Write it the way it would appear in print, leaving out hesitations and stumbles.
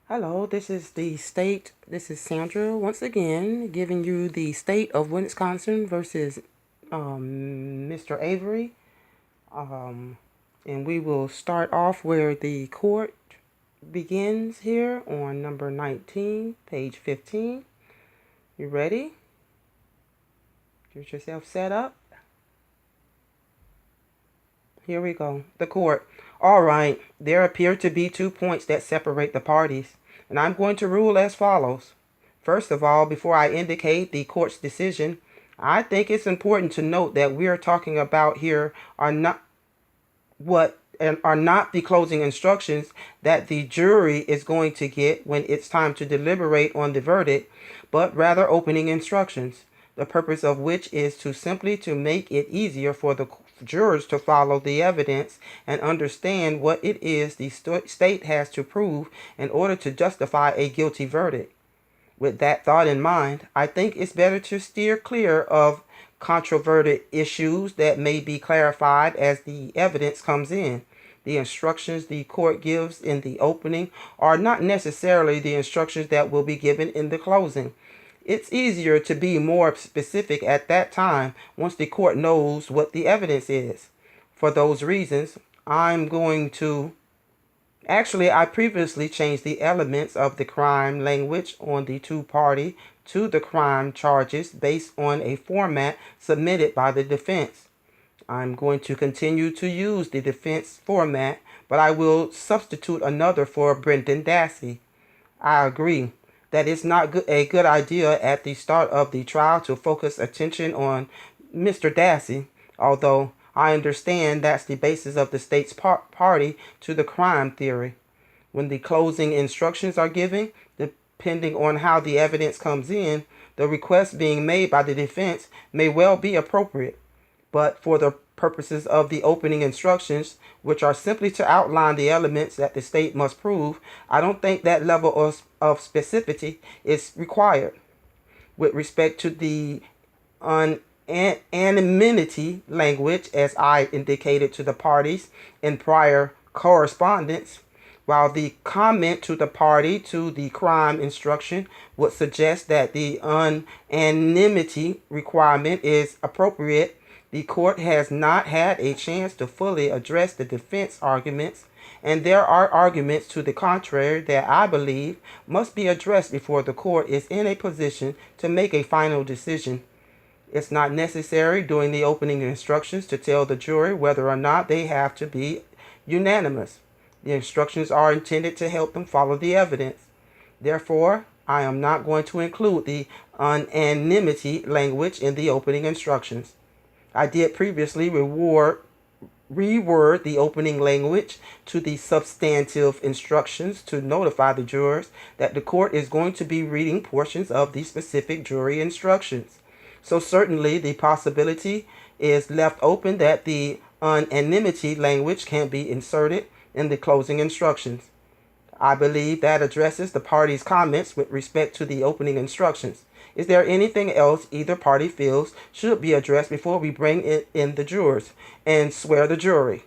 Hello, this is Sandra once again giving you the state of Wisconsin versus Mr. Avery. And we will start off where the court begins here on number 19, page 15. You ready? Get yourself set up. Here we go. The court. All right, there appear to be 2 points that separate the parties, and I'm going to rule as follows. First of all, before I indicate the court's decision, I think it's important to note that we are talking about here are not the closing instructions that the jury is going to get when it's time to deliberate on the verdict, but rather opening instructions, the purpose of which is simply to make it easier for the jurors to follow the evidence and understand what it is the state has to prove in order to justify a guilty verdict. With that thought in mind, I think it's better to steer clear of controverted issues that may be clarified as the evidence comes in. The instructions the court gives in the opening are not necessarily the instructions that will be given in the closing. It's easier to be more specific at that time once the court knows what the evidence is. For those reasons, I'm going to... Actually, I previously changed the elements of the crime language on the two-party to the crime charges based on a format submitted by the defense. I'm going to continue to use the defense format, but I will substitute another for Brendan Dassey. I agree that it's not a good idea at the start of the trial to focus attention on Mr. Dassey, although I understand that's the basis of the state's party to the crime theory. When the closing instructions are given, depending on how the evidence comes in, the request being made by the defense may well be appropriate. But for the purposes of the opening instructions, which are simply to outline the elements that the state must prove, I don't think that level of specificity is required. With respect to the anonymity language, as I indicated to the parties in prior correspondence, while the comment to the party to the crime instruction would suggest that the anonymity requirement is appropriate, the court has not had a chance to fully address the defense arguments, and there are arguments to the contrary that I believe must be addressed before the court is in a position to make a final decision. It's not necessary during the opening instructions to tell the jury whether or not they have to be unanimous. The instructions are intended to help them follow the evidence. Therefore, I am not going to include the anonymity language in the opening instructions. I did previously reword the opening language to the substantive instructions to notify the jurors that the court is going to be reading portions of the specific jury instructions. So certainly the possibility is left open that the anonymity language can be inserted in the closing instructions. I believe that addresses the party's comments with respect to the opening instructions. Is there anything else either party feels should be addressed before we bring in the jurors and swear the jury?